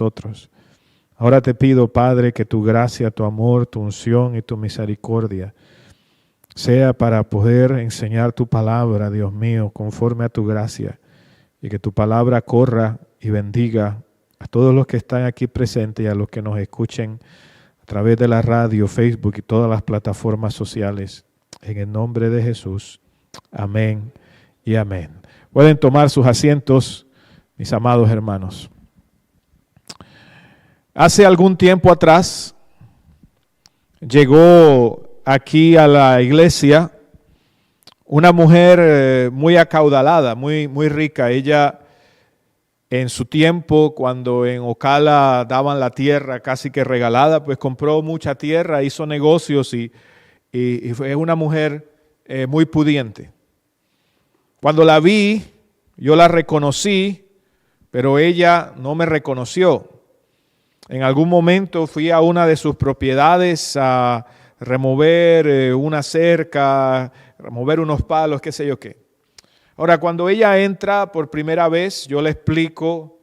nosotros. Ahora te pido, Padre, que tu gracia, tu amor, tu unción y tu misericordia sea para poder enseñar tu palabra, Dios mío, conforme a tu gracia, y que tu palabra corra y bendiga a todos los que están aquí presentes y a los que nos escuchen a través de la radio, Facebook y todas las plataformas sociales. En el nombre de Jesús. Amén y amén. Pueden tomar sus asientos, mis amados hermanos. Hace algún tiempo atrás llegó aquí a la iglesia una mujer muy acaudalada, muy rica. Ella en su tiempo, cuando en Ocala daban la tierra casi que regalada, pues compró mucha tierra, hizo negocios y fue una mujer muy pudiente. Cuando la vi, yo la reconocí, pero ella no me reconoció. En algún momento fui a una de sus propiedades a remover una cerca, remover unos palos, qué sé yo qué. Ahora, cuando ella entra por primera vez, yo le explico,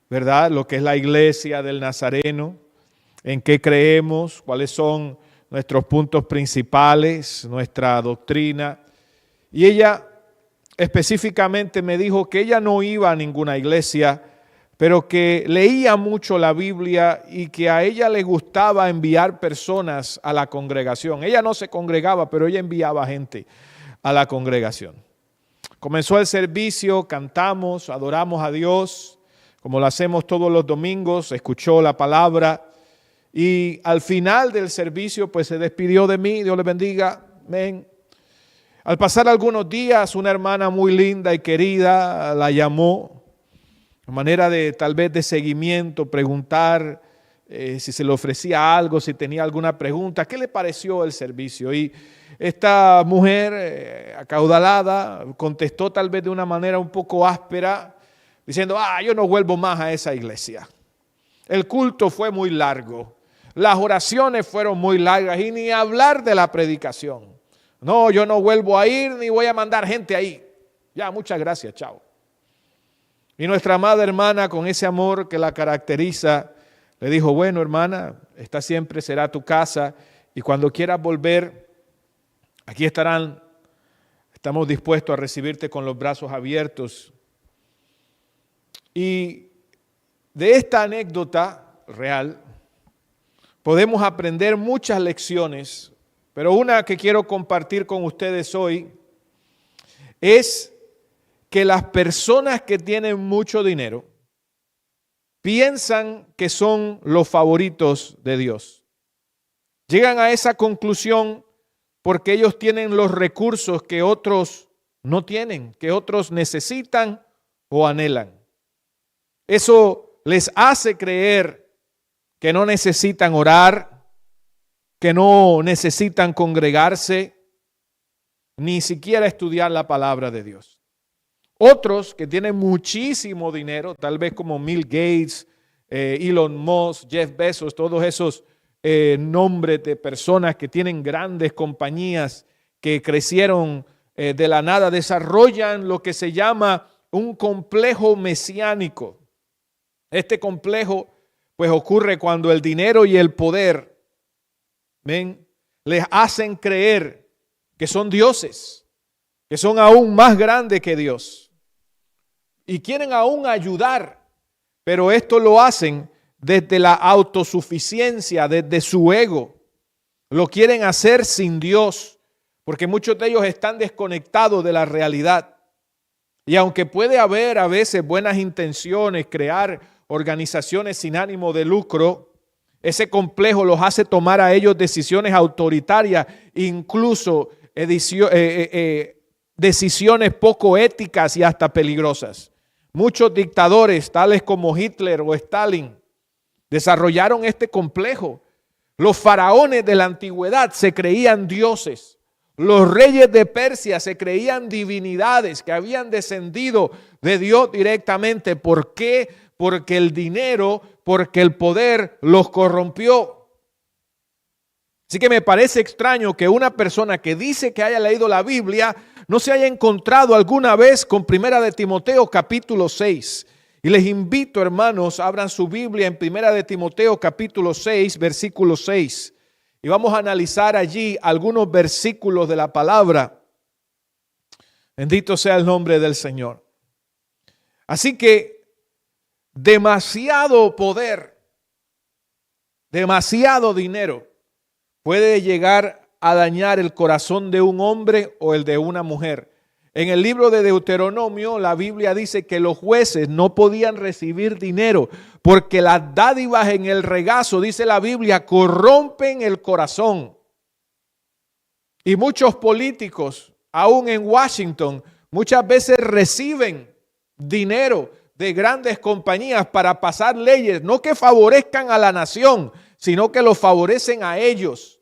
¿verdad?, lo que es la iglesia del Nazareno, en qué creemos, cuáles son nuestros puntos principales, nuestra doctrina. Y ella específicamente me dijo que ella no iba a ninguna iglesia, pero que leía mucho la Biblia y que a ella le gustaba enviar personas a la congregación. Ella no se congregaba, pero ella enviaba gente a la congregación. Comenzó el servicio, cantamos, adoramos a Dios, como lo hacemos todos los domingos, escuchó la palabra y al final del servicio pues se despidió de mí. Dios le bendiga, amén. Al pasar algunos días, una hermana muy linda y querida la llamó, de manera de tal vez de seguimiento, preguntar si se le ofrecía algo, si tenía alguna pregunta, qué le pareció el servicio. Y esta mujer acaudalada contestó tal vez de una manera un poco áspera, diciendo, yo no vuelvo más a esa iglesia. El culto fue muy largo, las oraciones fueron muy largas y ni hablar de la predicación. No, yo no vuelvo a ir ni voy a mandar gente ahí. Ya, muchas gracias, chao. Y nuestra amada hermana, con ese amor que la caracteriza, le dijo, bueno, hermana, esta siempre será tu casa y cuando quieras volver, aquí estamos dispuestos a recibirte con los brazos abiertos. Y de esta anécdota real podemos aprender muchas lecciones, pero una que quiero compartir con ustedes hoy es que las personas que tienen mucho dinero piensan que son los favoritos de Dios. Llegan a esa conclusión porque ellos tienen los recursos que otros no tienen, que otros necesitan o anhelan. Eso les hace creer que no necesitan orar, que no necesitan congregarse, ni siquiera estudiar la palabra de Dios. Otros que tienen muchísimo dinero, tal vez como Bill Gates, Elon Musk, Jeff Bezos, todos esos nombres de personas que tienen grandes compañías que crecieron de la nada, desarrollan lo que se llama un complejo mesiánico. Este complejo pues ocurre cuando el dinero y el poder les hacen creer que son dioses, que son aún más grandes que Dios. Y quieren aún ayudar, pero esto lo hacen desde la autosuficiencia, desde su ego. Lo quieren hacer sin Dios, porque muchos de ellos están desconectados de la realidad. Y aunque puede haber a veces buenas intenciones, crear organizaciones sin ánimo de lucro, ese complejo los hace tomar a ellos decisiones autoritarias, incluso decisiones poco éticas y hasta peligrosas. Muchos dictadores, tales como Hitler o Stalin, desarrollaron este complejo. Los faraones de la antigüedad se creían dioses. Los reyes de Persia se creían divinidades que habían descendido de Dios directamente. ¿Por qué? Porque el dinero, porque el poder los corrompió. Así que me parece extraño que una persona que dice que haya leído la Biblia no se haya encontrado alguna vez con Primera de Timoteo capítulo 6. Y les invito, hermanos, abran su Biblia en 1 de Timoteo capítulo 6, versículo 6. Y vamos a analizar allí algunos versículos de la palabra. Bendito sea el nombre del Señor. Así que demasiado poder, demasiado dinero puede llegar a dañar el corazón de un hombre o el de una mujer. En el libro de Deuteronomio, la Biblia dice que los jueces no podían recibir dinero porque las dádivas en el regazo, dice la Biblia, corrompen el corazón. Y muchos políticos, aún en Washington, muchas veces reciben dinero de grandes compañías para pasar leyes, no que favorezcan a la nación, sino que los favorecen a ellos,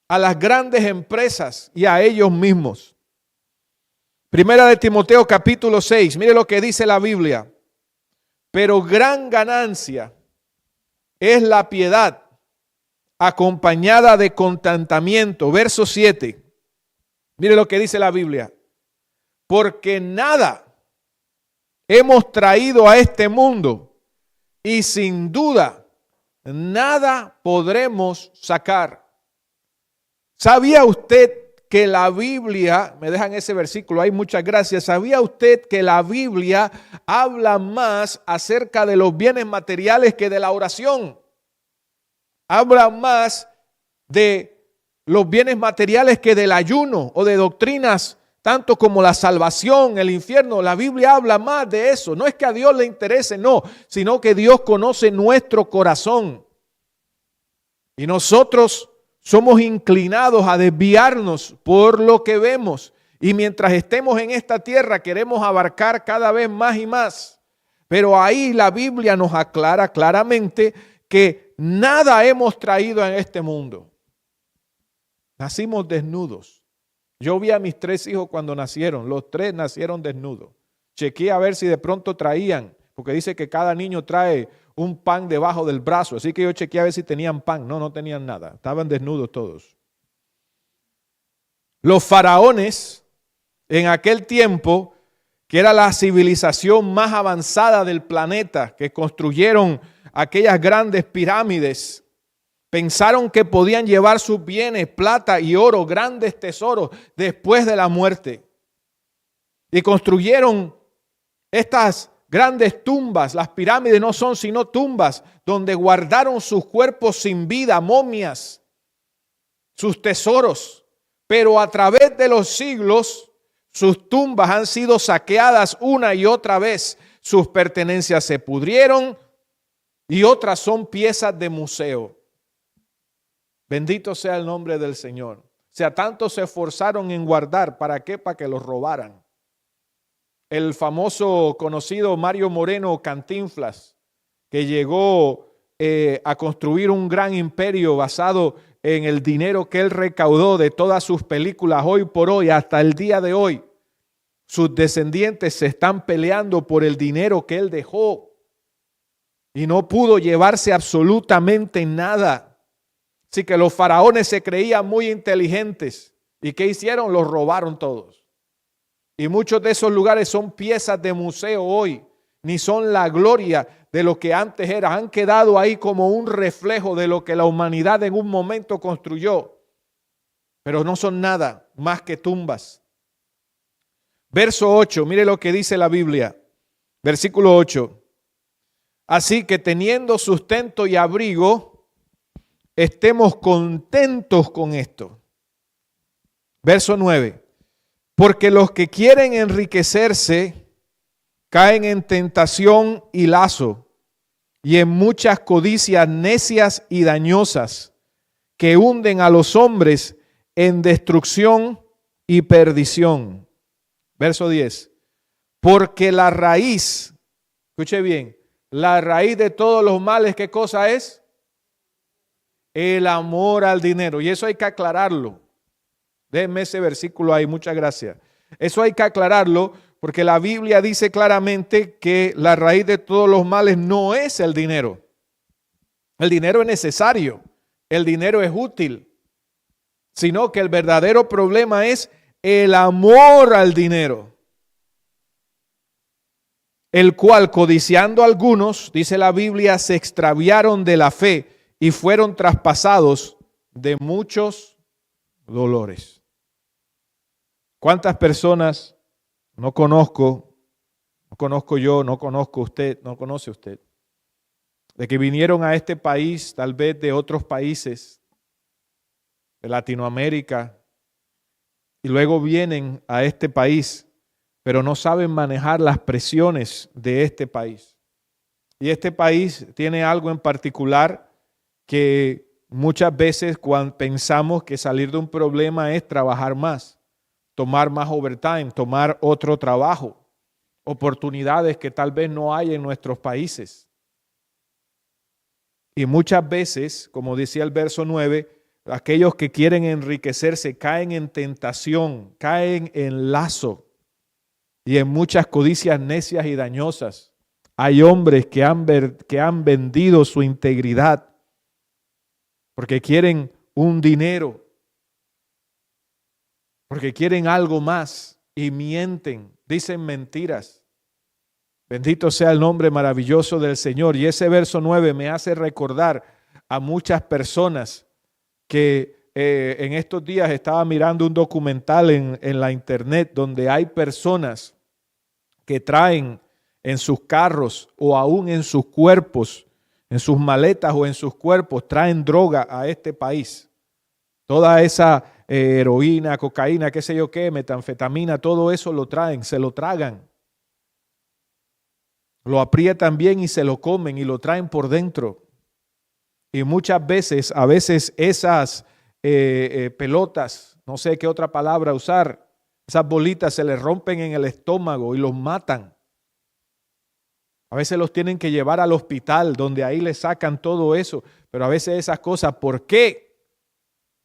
a las grandes empresas y a ellos mismos. Primera de Timoteo capítulo 6, mire lo que dice la Biblia. Pero gran ganancia es la piedad acompañada de contentamiento. Verso 7, mire lo que dice la Biblia. Porque nada hemos traído a este mundo y sin duda nada podremos sacar. ¿Sabía usted que la Biblia, me dejan ese versículo ahí, muchas gracias, ¿sabía usted que la Biblia habla más acerca de los bienes materiales que de la oración? Habla más de los bienes materiales que del ayuno o de doctrinas tanto como la salvación, el infierno. La Biblia habla más de eso. No es que a Dios le interese, no, sino que Dios conoce nuestro corazón. Y nosotros somos inclinados a desviarnos por lo que vemos. Y mientras estemos en esta tierra queremos abarcar cada vez más y más. Pero ahí la Biblia nos aclara claramente que nada hemos traído en este mundo. Nacimos desnudos. Yo vi a mis 3 hijos cuando nacieron. Los 3 nacieron desnudos. Chequeé a ver si de pronto traían, porque dice que cada niño trae un pan debajo del brazo. Así que yo chequeé a ver si tenían pan. No, no tenían nada. Estaban desnudos todos. Los faraones en aquel tiempo, que era la civilización más avanzada del planeta, que construyeron aquellas grandes pirámides, pensaron que podían llevar sus bienes, plata y oro, grandes tesoros, después de la muerte. Y construyeron estas grandes tumbas. Las pirámides no son sino tumbas donde guardaron sus cuerpos sin vida, momias, sus tesoros. Pero a través de los siglos, sus tumbas han sido saqueadas una y otra vez. Sus pertenencias se pudrieron y otras son piezas de museo. Bendito sea el nombre del Señor. O sea, tanto se esforzaron en guardar. ¿Para qué? Para que los robaran. El famoso conocido Mario Moreno Cantinflas, que llegó a construir un gran imperio basado en el dinero que él recaudó de todas sus películas, hoy por hoy, hasta el día de hoy, sus descendientes se están peleando por el dinero que él dejó y no pudo llevarse absolutamente nada. Así que los faraones se creían muy inteligentes. ¿Y qué hicieron? Los robaron todos. Y muchos de esos lugares son piezas de museo hoy, ni son la gloria de lo que antes era. Han quedado ahí como un reflejo de lo que la humanidad en un momento construyó. Pero no son nada más que tumbas. Verso 8, mire lo que dice la Biblia. Versículo 8. Así que teniendo sustento y abrigo, estemos contentos con esto. Verso 9. Porque los que quieren enriquecerse caen en tentación y lazo y en muchas codicias necias y dañosas que hunden a los hombres en destrucción y perdición. Verso 10. Porque la raíz, escuche bien, la raíz de todos los males, ¿qué cosa es? El amor al dinero. Y eso hay que aclararlo. Déjenme ese versículo ahí, muchas gracias. Eso hay que aclararlo porque la Biblia dice claramente que la raíz de todos los males no es el dinero. El dinero es necesario, el dinero es útil, sino que el verdadero problema es el amor al dinero. el cual, codiciando algunos, dice la Biblia, se extraviaron de la fe y fueron traspasados de muchos dolores. ¿Cuántas personas no conozco yo, no conozco usted, no conoce usted, de que vinieron a este país, tal vez de otros países de Latinoamérica, y luego vienen a este país, pero no saben manejar las presiones de este país? Y este país tiene algo en particular que muchas veces cuando pensamos que salir de un problema es trabajar más, tomar más overtime, tomar otro trabajo, oportunidades que tal vez no hay en nuestros países. Y muchas veces, como decía el verso 9, aquellos que quieren enriquecerse caen en tentación, caen en lazo y en muchas codicias necias y dañosas. Hay hombres que han vendido su integridad porque quieren un dinero, porque quieren algo más y mienten, dicen mentiras. Bendito sea el nombre maravilloso del Señor. Y ese verso 9 me hace recordar a muchas personas que en estos días estaba mirando un documental en la internet donde hay personas que traen en sus carros o aún en sus cuerpos, en sus maletas o en sus cuerpos, traen droga a este país. Toda esa heroína, cocaína, qué sé yo qué, metanfetamina, todo eso lo traen, se lo tragan. Lo aprietan bien y se lo comen y lo traen por dentro. Y muchas veces, a veces esas pelotas, no sé qué otra palabra usar, esas bolitas se les rompen en el estómago y los matan. A veces los tienen que llevar al hospital donde ahí les sacan todo eso. Pero a veces esas cosas, ¿por qué?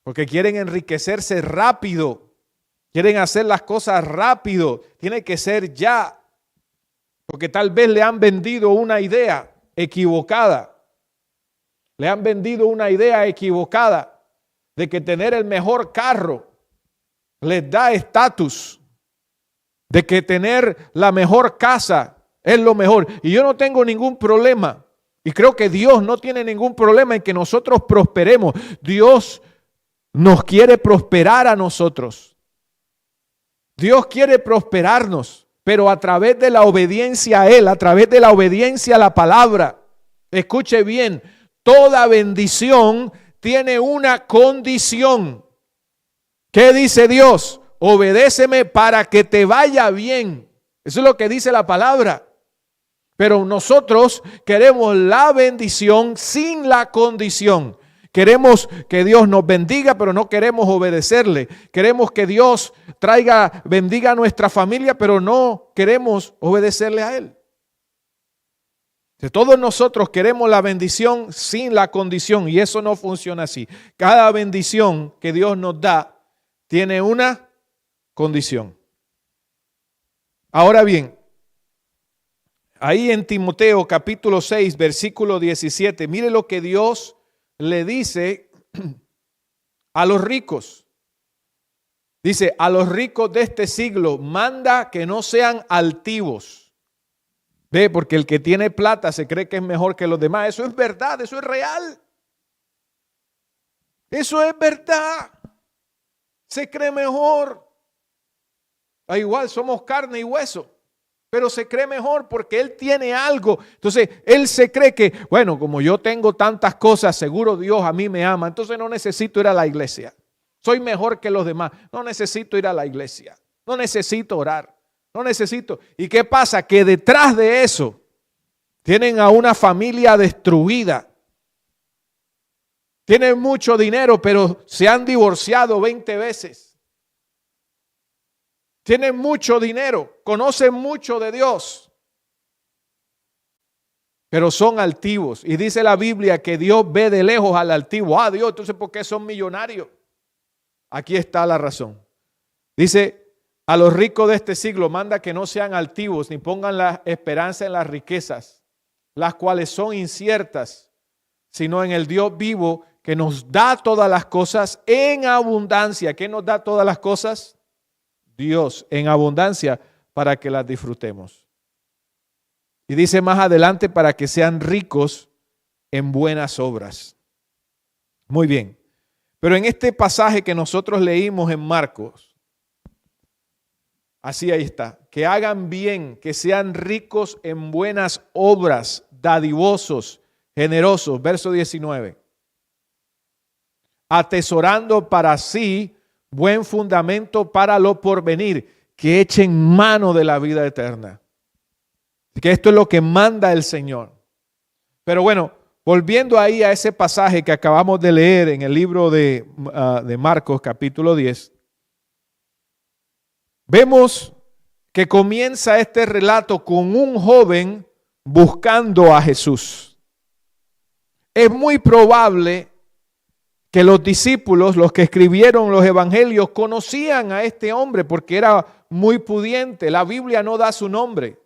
Porque quieren enriquecerse rápido. Quieren hacer las cosas rápido. Tiene que ser ya. Porque tal vez le han vendido una idea equivocada. Le han vendido una idea equivocada de que tener el mejor carro les da estatus, de que tener la mejor casa es lo mejor. Y yo no tengo ningún problema. Y creo que Dios no tiene ningún problema en que nosotros prosperemos. Dios nos quiere prosperar a nosotros. Dios quiere prosperarnos. Pero a través de la obediencia a Él, a través de la obediencia a la palabra. Escuche bien, toda bendición tiene una condición. ¿Qué dice Dios? Obedéceme para que te vaya bien. Eso es lo que dice la palabra. Pero nosotros queremos la bendición sin la condición. Queremos que Dios nos bendiga, pero no queremos obedecerle. Queremos que Dios bendiga a nuestra familia, pero no queremos obedecerle a Él. Todos nosotros queremos la bendición sin la condición y eso no funciona así. Cada bendición que Dios nos da tiene una condición. Ahora bien, ahí en Timoteo capítulo 6, versículo 17, mire lo que Dios le dice a los ricos. Dice, a los ricos de este siglo, manda que no sean altivos. Ve, porque el que tiene plata se cree que es mejor que los demás. Eso es verdad, eso es real. Eso es verdad. Se cree mejor. Igual somos carne y hueso. Pero se cree mejor porque él tiene algo. Entonces, él se cree que, bueno, como yo tengo tantas cosas, seguro Dios a mí me ama. Entonces no necesito ir a la iglesia. Soy mejor que los demás. No necesito ir a la iglesia. No necesito orar. No necesito. ¿Y qué pasa? Que detrás de eso tienen a una familia destruida. Tienen mucho dinero, pero se han divorciado 20 veces. Tienen mucho dinero, conocen mucho de Dios, pero son altivos. Y dice la Biblia que Dios ve de lejos al altivo. Ah, Dios, entonces ¿por qué son millonarios? Aquí está la razón. Dice, a los ricos de este siglo manda que no sean altivos ni pongan la esperanza en las riquezas, las cuales son inciertas, sino en el Dios vivo que nos da todas las cosas en abundancia. ¿Qué nos da todas las cosas? Dios en abundancia para que las disfrutemos. Y dice más adelante, para que sean ricos en buenas obras. Muy bien. Pero en este pasaje que nosotros leímos en Marcos, así ahí está, que hagan bien, que sean ricos en buenas obras, dadivosos, generosos, verso 19. Atesorando para sí buen fundamento para lo porvenir, que echen mano de la vida eterna. Que esto es lo que manda el Señor. Pero bueno, volviendo ahí a ese pasaje que acabamos de leer en el libro de Marcos, capítulo 10, vemos que comienza este relato con un joven buscando a Jesús. Es muy probable que los discípulos, los que escribieron los evangelios, conocían a este hombre porque era muy pudiente. La Biblia no da su nombre,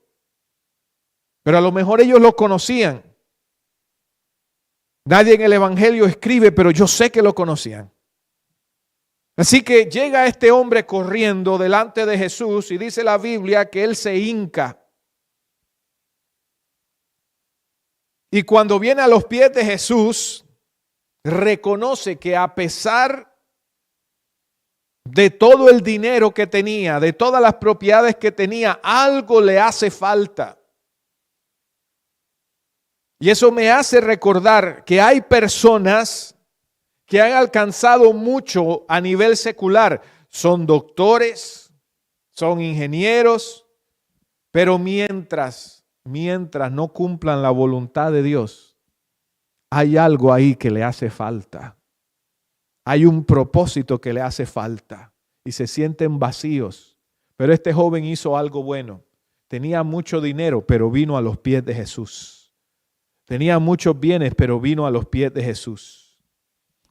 pero a lo mejor ellos lo conocían. Nadie en el evangelio escribe, pero yo sé que lo conocían. Así que llega este hombre corriendo delante de Jesús y dice la Biblia que él se hinca. Y cuando viene a los pies de Jesús, reconoce que a pesar de todo el dinero que tenía, de todas las propiedades que tenía, algo le hace falta. Y eso me hace recordar que hay personas que han alcanzado mucho a nivel secular. Son doctores, son ingenieros, pero mientras no cumplan la voluntad de Dios, hay algo ahí que le hace falta. Hay un propósito que le hace falta y se sienten vacíos. Pero este joven hizo algo bueno. Tenía mucho dinero, pero vino a los pies de Jesús. Tenía muchos bienes, pero vino a los pies de Jesús.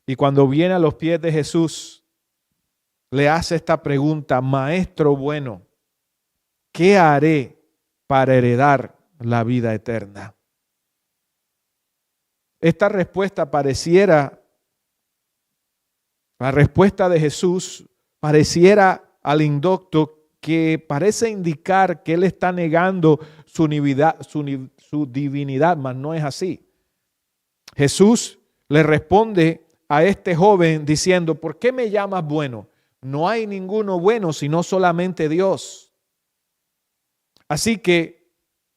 Y cuando viene a los pies de Jesús, le hace esta pregunta: Maestro bueno, ¿qué haré para heredar la vida eterna? Esta respuesta la respuesta de Jesús pareciera al indocto que parece indicar que él está negando su divinidad, mas no es así. Jesús le responde a este joven diciendo: ¿por qué me llamas bueno? No hay ninguno bueno sino solamente Dios. Así que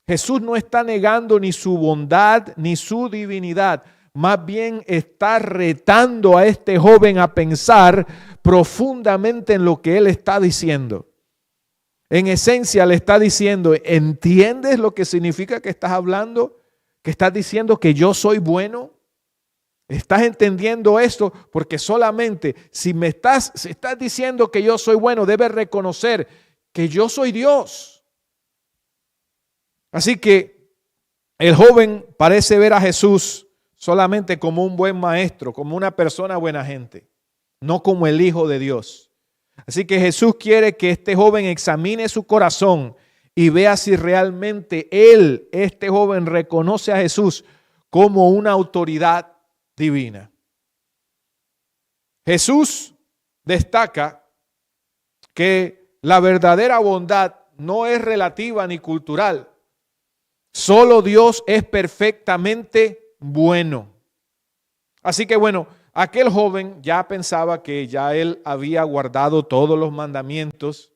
Jesús no está negando ni su bondad ni su divinidad. Más bien está retando a este joven a pensar profundamente en lo que él está diciendo. En esencia le está diciendo: ¿entiendes lo que significa que estás hablando? ¿Que estás diciendo que yo soy bueno? ¿Estás entendiendo esto? Porque solamente si estás diciendo que yo soy bueno, debes reconocer que yo soy Dios. Así que el joven parece ver a Jesús solamente como un buen maestro, como una persona buena gente, no como el Hijo de Dios. Así que Jesús quiere que este joven examine su corazón y vea si realmente este joven, reconoce a Jesús como una autoridad divina. Jesús destaca que la verdadera bondad no es relativa ni cultural. Solo Dios es perfectamente bueno. Así que bueno, aquel joven ya pensaba que ya él había guardado todos los mandamientos,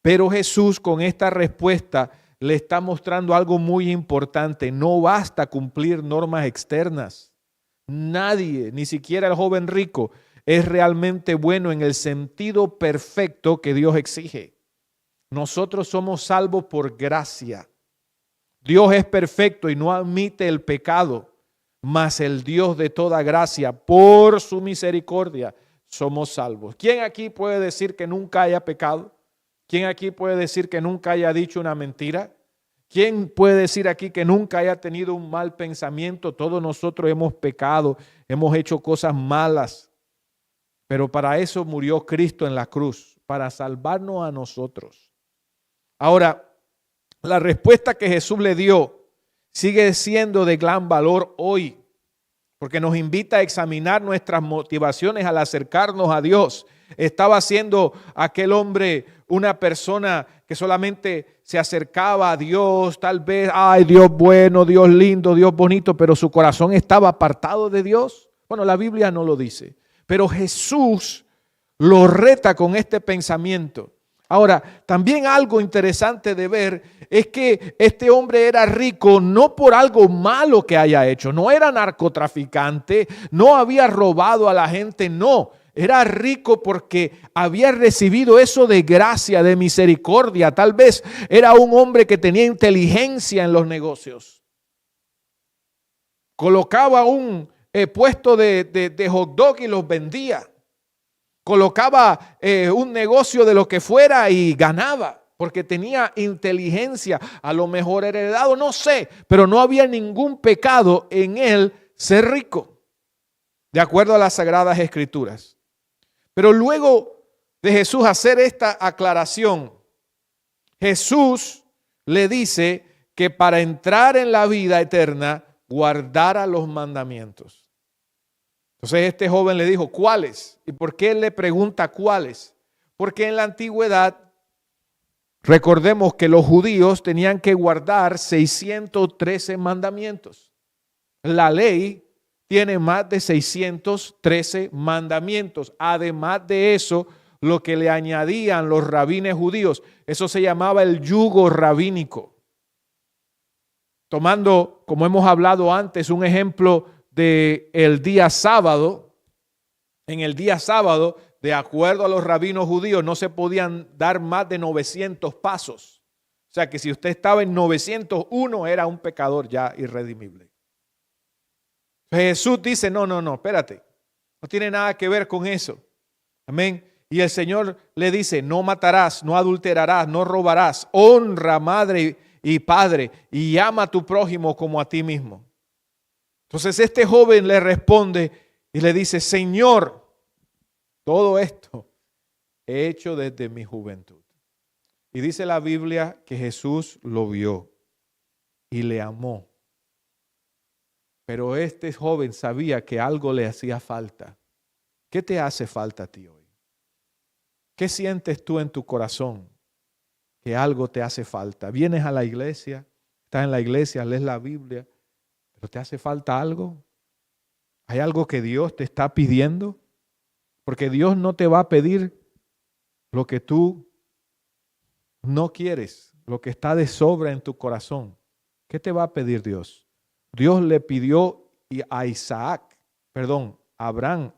pero Jesús con esta respuesta le está mostrando algo muy importante. No basta cumplir normas externas. Nadie, ni siquiera el joven rico, es realmente bueno en el sentido perfecto que Dios exige. Nosotros somos salvos por gracia. Dios es perfecto y no admite el pecado, mas el Dios de toda gracia, por su misericordia, somos salvos. ¿Quién aquí puede decir que nunca haya pecado? ¿Quién aquí puede decir que nunca haya dicho una mentira? ¿Quién puede decir aquí que nunca haya tenido un mal pensamiento? Todos nosotros hemos pecado, hemos hecho cosas malas, pero para eso murió Cristo en la cruz, para salvarnos a nosotros. Ahora, la respuesta que Jesús le dio sigue siendo de gran valor hoy, porque nos invita a examinar nuestras motivaciones al acercarnos a Dios. ¿Estaba siendo aquel hombre una persona que solamente se acercaba a Dios, tal vez, ay, Dios bueno, Dios lindo, Dios bonito, pero su corazón estaba apartado de Dios? Bueno, la Biblia no lo dice, pero Jesús lo reta con este pensamiento. Ahora, también algo interesante de ver es que este hombre era rico no por algo malo que haya hecho, no era narcotraficante, no había robado a la gente, no. Era rico porque había recibido eso de gracia, de misericordia. Tal vez era un hombre que tenía inteligencia en los negocios. Colocaba un puesto de hot dog y los vendía. Colocaba un negocio de lo que fuera y ganaba, porque tenía inteligencia, a lo mejor heredado, no sé, pero no había ningún pecado en él ser rico, de acuerdo a las Sagradas Escrituras. Pero luego de Jesús hacer esta aclaración, Jesús le dice que para entrar en la vida eterna, guardara los mandamientos. Entonces este joven le dijo, ¿cuáles? ¿Y por qué él le pregunta cuáles? Porque en la antigüedad, recordemos que los judíos tenían que guardar 613 mandamientos. La ley tiene más de 613 mandamientos. Además de eso, lo que le añadían los rabines judíos, eso se llamaba el yugo rabínico. Tomando, como hemos hablado antes, un ejemplo del día sábado. En el día sábado, de acuerdo a los rabinos judíos, no se podían dar más de 900 pasos. O sea que si usted estaba en 901 era un pecador ya irredimible. Jesús dice, no, espérate, no tiene nada que ver con eso. Amén. Y el Señor le dice, no matarás, no adulterarás, no robarás, honra madre y padre y ama a tu prójimo como a ti mismo. Entonces este joven le responde y le dice, Señor, todo esto he hecho desde mi juventud. Y dice la Biblia que Jesús lo vio y le amó. Pero este joven sabía que algo le hacía falta. ¿Qué te hace falta a ti hoy? ¿Qué sientes tú en tu corazón? Que algo te hace falta. Vienes a la iglesia, estás en la iglesia, lees la Biblia, pero ¿te hace falta algo? ¿Hay algo que Dios te está pidiendo? Porque Dios no te va a pedir lo que tú no quieres, lo que está de sobra en tu corazón. ¿Qué te va a pedir Dios? Dios le pidió a Abraham.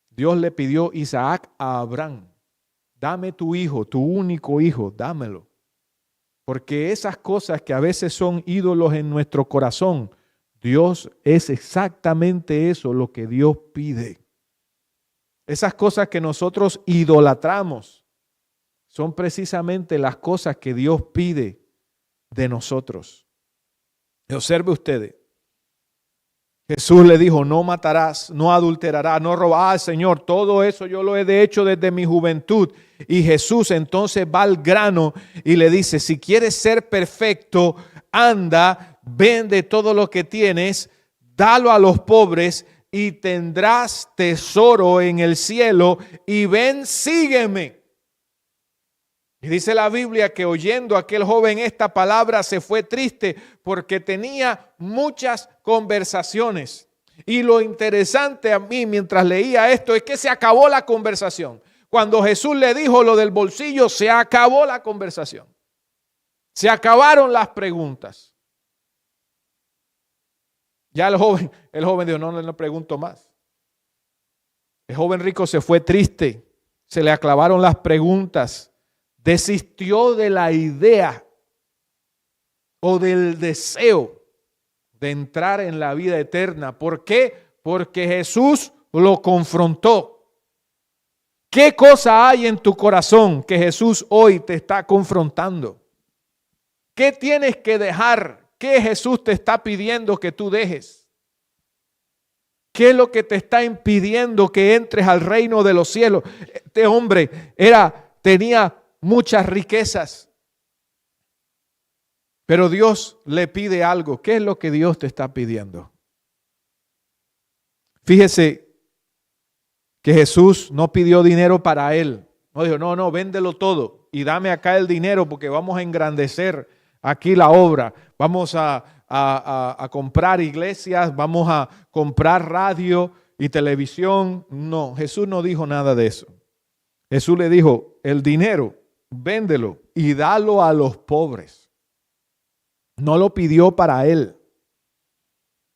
Dios le pidió a Isaac a Abraham. Dame tu hijo, tu único hijo, dámelo. Porque esas cosas que a veces son ídolos en nuestro corazón, Dios es exactamente eso lo que Dios pide. Esas cosas que nosotros idolatramos son precisamente las cosas que Dios pide de nosotros. Observe ustedes. Jesús le dijo, no matarás, no adulterarás, no robarás. Señor, todo eso yo lo he hecho desde mi juventud. Y Jesús entonces va al grano y le dice, si quieres ser perfecto, anda, vende todo lo que tienes, dalo a los pobres y tendrás tesoro en el cielo y ven, sígueme. Y dice la Biblia que oyendo aquel joven esta palabra se fue triste porque tenía muchas conversaciones. Y lo interesante a mí mientras leía esto es que se acabó la conversación. Cuando Jesús le dijo lo del bolsillo, se acabó la conversación. Se acabaron las preguntas. Ya el joven dijo, no pregunto más. El joven rico se fue triste, se le acabaron las preguntas. Desistió de la idea o del deseo de entrar en la vida eterna. ¿Por qué? Porque Jesús lo confrontó. ¿Qué cosa hay en tu corazón que Jesús hoy te está confrontando? ¿Qué tienes que dejar? ¿Qué Jesús te está pidiendo que tú dejes? ¿Qué es lo que te está impidiendo que entres al reino de los cielos? Este hombre tenía muchas riquezas, pero Dios le pide algo. ¿Qué es lo que Dios te está pidiendo? Fíjese que Jesús no pidió dinero para él, No dijo, no, véndelo todo y dame acá el dinero porque vamos a engrandecer aquí la obra. Vamos a comprar iglesias, vamos a comprar radio y televisión. No, Jesús no dijo nada de eso. Jesús le dijo, el dinero, véndelo y dalo a los pobres. No lo pidió para él,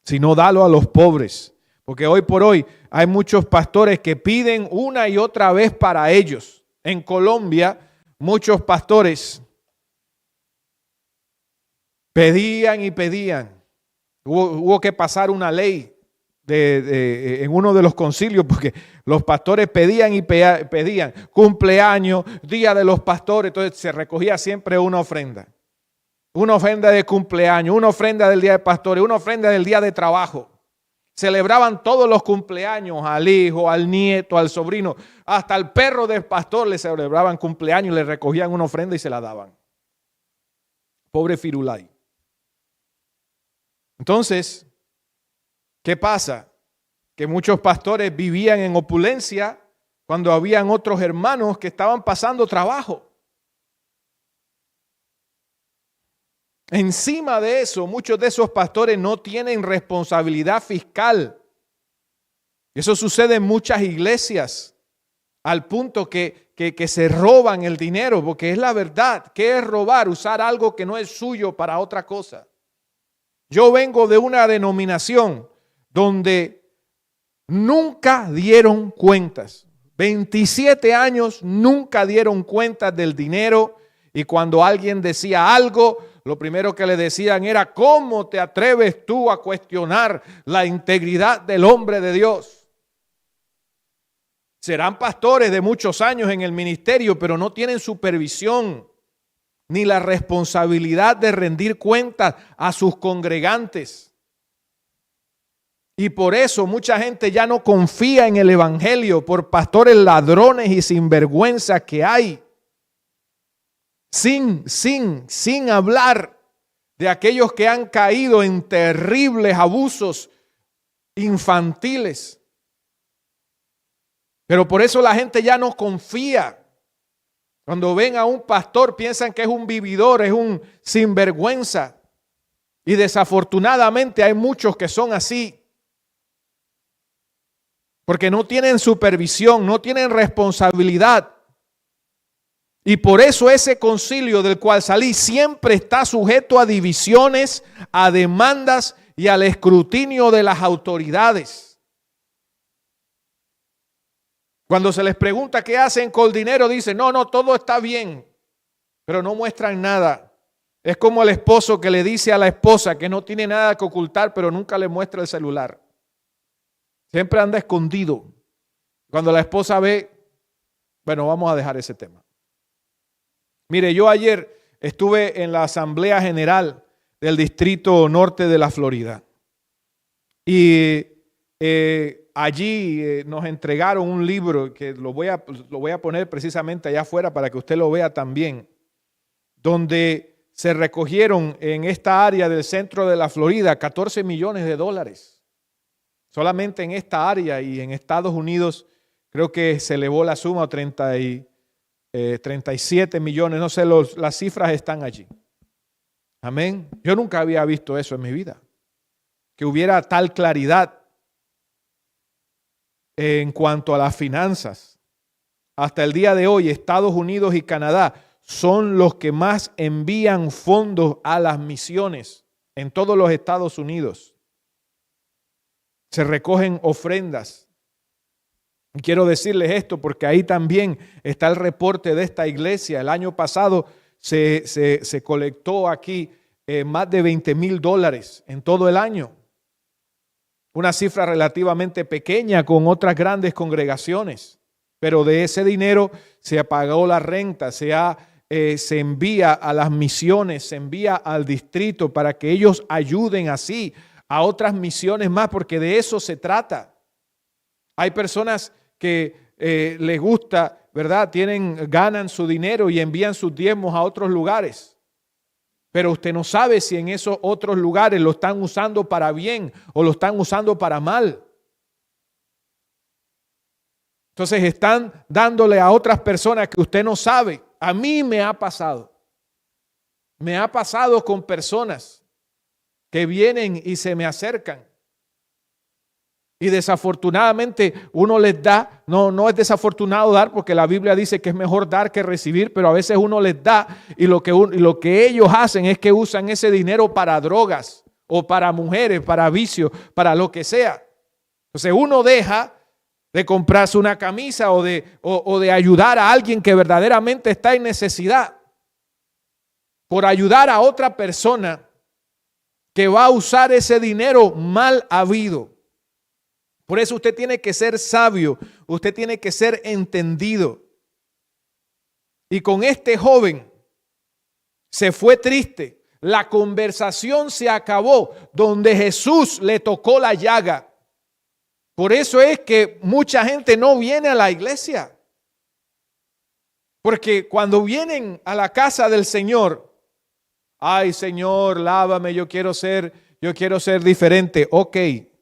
sino dalo a los pobres. Porque hoy por hoy hay muchos pastores que piden una y otra vez para ellos. En Colombia, muchos pastores pedían y pedían. Hubo que pasar una ley en uno de los concilios porque los pastores pedían y pedían cumpleaños, día de los pastores. Entonces se recogía siempre una ofrenda. Una ofrenda de cumpleaños, una ofrenda del día de pastores, una ofrenda del día de trabajo. Celebraban todos los cumpleaños al hijo, al nieto, al sobrino, hasta al perro del pastor le celebraban cumpleaños, le recogían una ofrenda y se la daban. Pobre Firulai. Entonces, ¿qué pasa? Que muchos pastores vivían en opulencia cuando habían otros hermanos que estaban pasando trabajo. Encima de eso, muchos de esos pastores no tienen responsabilidad fiscal. Eso sucede en muchas iglesias, al punto que se roban el dinero, porque es la verdad. ¿Qué es robar? Usar algo que no es suyo para otra cosa. Yo vengo de una denominación donde nunca dieron cuentas. 27 años nunca dieron cuentas del dinero, y cuando alguien decía algo, lo primero que le decían era, ¿cómo te atreves tú a cuestionar la integridad del hombre de Dios? Serán pastores de muchos años en el ministerio, pero no tienen supervisión ni la responsabilidad de rendir cuentas a sus congregantes. Y por eso mucha gente ya no confía en el evangelio por pastores ladrones y sinvergüenza que hay. Sin hablar de aquellos que han caído en terribles abusos infantiles. Pero por eso la gente ya no confía. Cuando ven a un pastor piensan que es un vividor, es un sinvergüenza. Y desafortunadamente hay muchos que son así. Porque no tienen supervisión, no tienen responsabilidad. Y por eso ese concilio del cual salí siempre está sujeto a divisiones, a demandas y al escrutinio de las autoridades. Cuando se les pregunta qué hacen con el dinero, dicen, no, todo está bien, pero no muestran nada. Es como el esposo que le dice a la esposa que no tiene nada que ocultar, pero nunca le muestra el celular. Siempre anda escondido. Cuando la esposa ve, bueno, vamos a dejar ese tema. Mire, yo ayer estuve en la Asamblea General del Distrito Norte de la Florida y allí nos entregaron un libro que lo voy a poner precisamente allá afuera para que usted lo vea también, donde se recogieron en esta área del centro de la Florida 14 millones de dólares. Solamente en esta área, y en Estados Unidos creo que se elevó la suma a 37 millones, no sé, las cifras están allí. Amén. Yo nunca había visto eso en mi vida, que hubiera tal claridad en cuanto a las finanzas. Hasta el día de hoy, Estados Unidos y Canadá son los que más envían fondos a las misiones en todos los Estados Unidos. Se recogen ofrendas. Y quiero decirles esto porque ahí también está el reporte de esta iglesia. El año pasado se colectó aquí más de $20,000 en todo el año. Una cifra relativamente pequeña con otras grandes congregaciones. Pero de ese dinero se pagó la renta, se envía a las misiones, se envía al distrito para que ellos ayuden así a otras misiones más, porque de eso se trata. Hay personas que les gusta, ¿verdad? Ganan su dinero y envían sus diezmos a otros lugares. Pero usted no sabe si en esos otros lugares lo están usando para bien o lo están usando para mal. Entonces están dándole a otras personas que usted no sabe. A mí me ha pasado. Me ha pasado con personas que vienen y se me acercan. Y desafortunadamente uno les da, no es desafortunado dar porque la Biblia dice que es mejor dar que recibir, pero a veces uno les da y lo que ellos hacen es que usan ese dinero para drogas o para mujeres, para vicios, para lo que sea. Entonces uno deja de comprarse una camisa o de ayudar a alguien que verdaderamente está en necesidad por ayudar a otra persona que va a usar ese dinero mal habido. Por eso usted tiene que ser sabio, usted tiene que ser entendido. Y con este joven se fue triste. La conversación se acabó donde Jesús le tocó la llaga. Por eso es que mucha gente no viene a la iglesia. Porque cuando vienen a la casa del Señor, ay Señor, lávame, yo quiero ser diferente. Ok,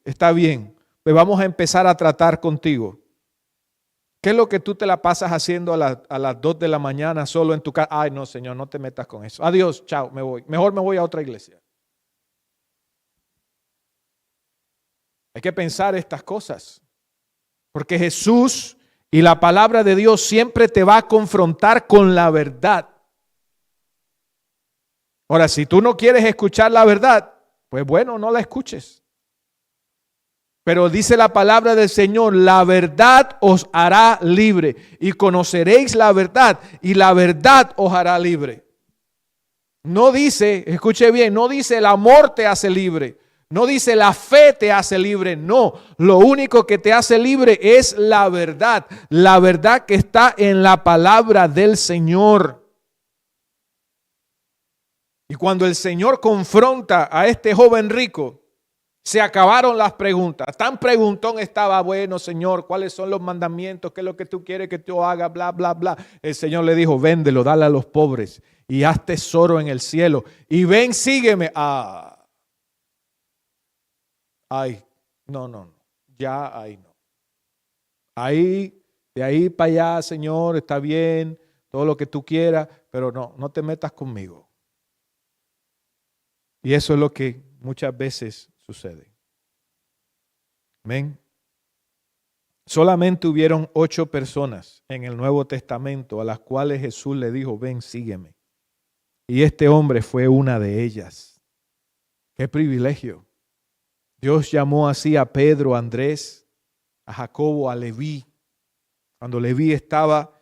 está bien. Pues vamos a empezar a tratar contigo. ¿Qué es lo que tú te la pasas haciendo a las 2 de la mañana solo en tu casa? Ay, no, Señor, no te metas con eso. Adiós, chao, me voy. Mejor me voy a otra iglesia. Hay que pensar estas cosas. Porque Jesús y la palabra de Dios siempre te va a confrontar con la verdad. Ahora, si tú no quieres escuchar la verdad, pues bueno, no la escuches. Pero dice la palabra del Señor, la verdad os hará libre y conoceréis la verdad y la verdad os hará libre. No dice, escuche bien, no dice el amor te hace libre, no dice la fe te hace libre, no. Lo único que te hace libre es la verdad que está en la palabra del Señor. Y cuando el Señor confronta a este joven rico, se acabaron las preguntas. Tan preguntón estaba, bueno, Señor, ¿cuáles son los mandamientos? ¿Qué es lo que tú quieres que yo haga? Bla, bla, bla. El Señor le dijo, véndelo, dale a los pobres y haz tesoro en el cielo. Y ven, sígueme. No. Ya ahí no. De ahí para allá, Señor, está bien, todo lo que tú quieras, pero no te metas conmigo. Y eso es lo que muchas veces sucede. Amén. Solamente hubieron 8 personas en el Nuevo Testamento a las cuales Jesús le dijo, ven, sígueme. Y este hombre fue una de ellas. Qué privilegio. Dios llamó así a Pedro, a Andrés, a Jacobo, a Leví. Cuando Leví estaba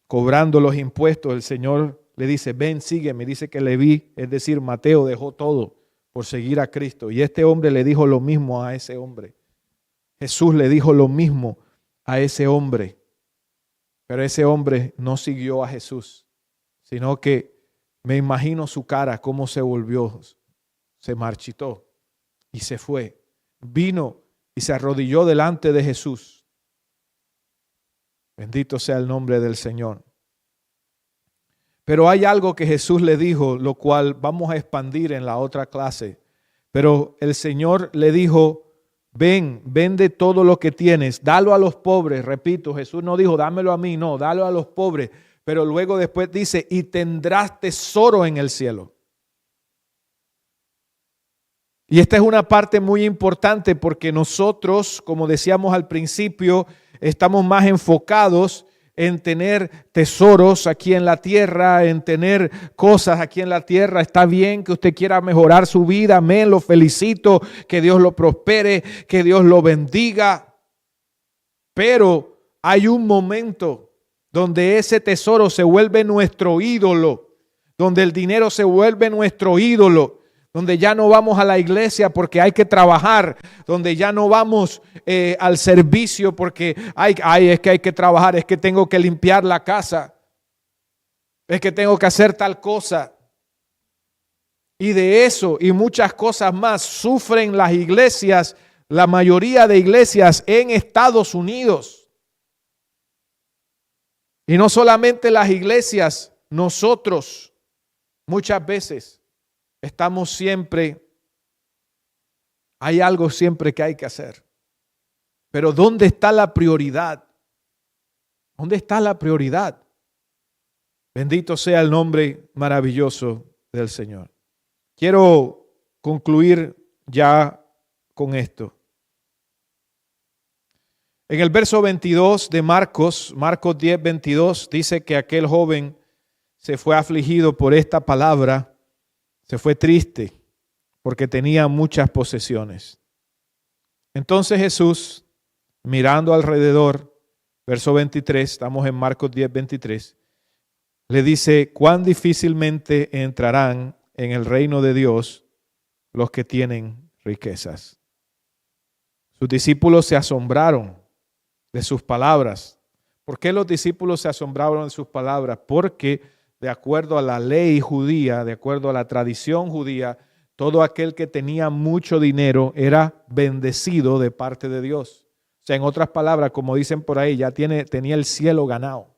cobrando los impuestos, el Señor le dice, ven, sígueme. Dice que Leví, es decir, Mateo, dejó todo por seguir a Cristo. Y este hombre le dijo lo mismo a ese hombre. Jesús le dijo lo mismo a ese hombre. Pero ese hombre no siguió a Jesús, sino que me imagino su cara, cómo se volvió, se marchitó y se fue. Vino y se arrodilló delante de Jesús. Bendito sea el nombre del Señor. Pero hay algo que Jesús le dijo, lo cual vamos a expandir en la otra clase. Pero el Señor le dijo, ven, vende todo lo que tienes, dalo a los pobres. Repito, Jesús no dijo, dámelo a mí, no, dalo a los pobres. Pero luego después dice, y tendrás tesoro en el cielo. Y esta es una parte muy importante porque nosotros, como decíamos al principio, estamos más enfocados en tener tesoros aquí en la tierra, en tener cosas aquí en la tierra. Está bien que usted quiera mejorar su vida, amén, lo felicito, que Dios lo prospere, que Dios lo bendiga. Pero hay un momento donde ese tesoro se vuelve nuestro ídolo, donde el dinero se vuelve nuestro ídolo, donde ya no vamos a la iglesia porque hay que trabajar, donde ya no vamos al servicio porque es que hay que trabajar, es que tengo que limpiar la casa, es que tengo que hacer tal cosa. Y de eso y muchas cosas más sufren las iglesias, la mayoría de iglesias en Estados Unidos. Y no solamente las iglesias, nosotros muchas veces hay algo siempre que hay que hacer. Pero ¿dónde está la prioridad? ¿Dónde está la prioridad? Bendito sea el nombre maravilloso del Señor. Quiero concluir ya con esto. En el verso 22 de Marcos 10, 22, dice que aquel joven se fue afligido por esta palabra, se fue triste porque tenía muchas posesiones. Entonces Jesús, mirando alrededor, verso 23, estamos en Marcos 10, 23, le dice: cuán difícilmente entrarán en el reino de Dios los que tienen riquezas. Sus discípulos se asombraron de sus palabras. ¿Por qué los discípulos se asombraron de sus palabras? Porque de acuerdo a la ley judía, de acuerdo a la tradición judía, todo aquel que tenía mucho dinero era bendecido de parte de Dios. O sea, en otras palabras, como dicen por ahí, ya tenía el cielo ganado.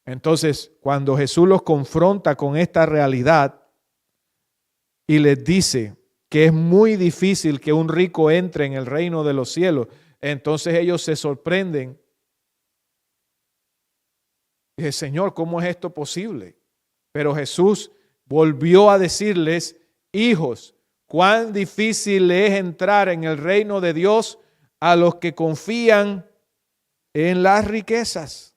Entonces, cuando Jesús los confronta con esta realidad y les dice que es muy difícil que un rico entre en el reino de los cielos, entonces ellos se sorprenden. Dije: Señor, ¿cómo es esto posible? Pero Jesús volvió a decirles: hijos, cuán difícil es entrar en el reino de Dios a los que confían en las riquezas.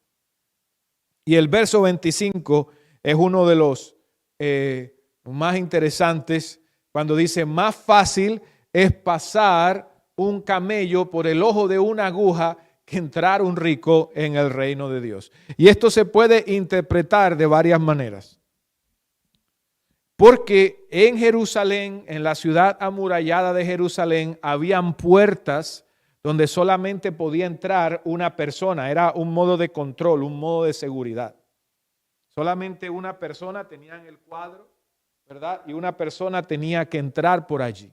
Y el verso 25 es uno de los más interesantes, cuando dice: más fácil es pasar un camello por el ojo de una aguja que entrar un rico en el reino de Dios. Y esto se puede interpretar de varias maneras. Porque en Jerusalén, en la ciudad amurallada de Jerusalén, habían puertas donde solamente podía entrar una persona. Era un modo de control, un modo de seguridad. Solamente una persona tenía en el cuadro, ¿verdad? Y una persona tenía que entrar por allí.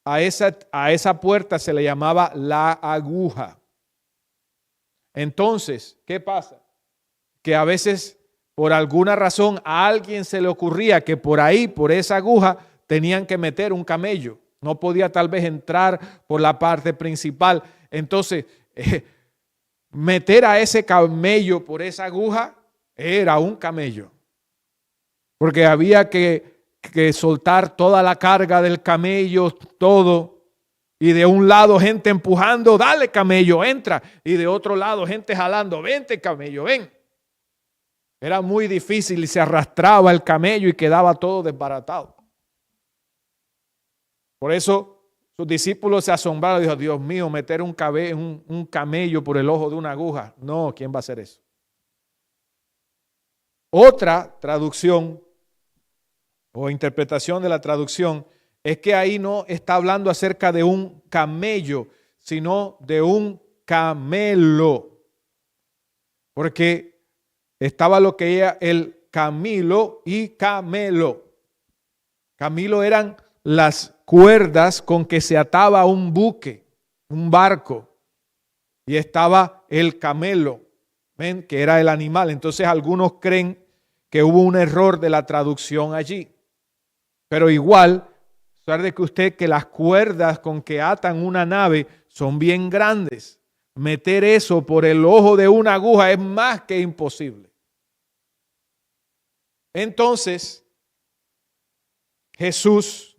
A esa puerta se le llamaba la aguja. Entonces, ¿qué pasa? Que a veces, por alguna razón, a alguien se le ocurría que por ahí, por esa aguja, tenían que meter un camello. No podía tal vez entrar por la parte principal. Entonces, meter a ese camello por esa aguja era un camello. Porque había que soltar toda la carga del camello, todo. Y de un lado gente empujando: dale camello, entra. Y de otro lado gente jalando: vente camello, ven. Era muy difícil y se arrastraba el camello y quedaba todo desbaratado. Por eso sus discípulos se asombraron y dijo: Dios mío, meter un camello por el ojo de una aguja. No, ¿quién va a hacer eso? Otra traducción o interpretación de la traducción es que ahí no está hablando acerca de un camello, sino de un camelo. Porque estaba lo que era el camilo y camelo. Camilo eran las cuerdas con que se ataba un buque, un barco. Y estaba el camelo, ¿ven? Que era el animal. Entonces algunos creen que hubo un error de la traducción allí. Pero igual, sabe que usted que las cuerdas con que atan una nave son bien grandes. Meter eso por el ojo de una aguja es más que imposible. Entonces, Jesús,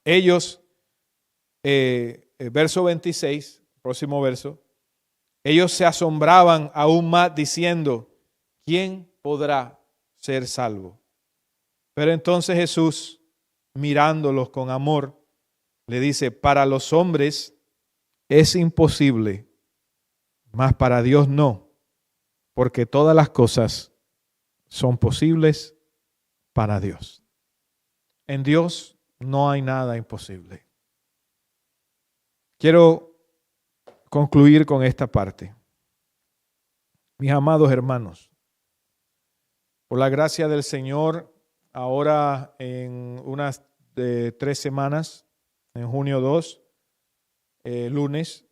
ellos, verso 26, próximo verso, ellos se asombraban aún más diciendo: ¿quién podrá ser salvo? Pero entonces Jesús, mirándolos con amor, le dice: para los hombres es imposible, mas para Dios no, porque todas las cosas son posibles para Dios. En Dios no hay nada imposible. Quiero concluir con esta parte. Mis amados hermanos, por la gracia del Señor, ahora en unas 3 semanas, en junio 2, lunes,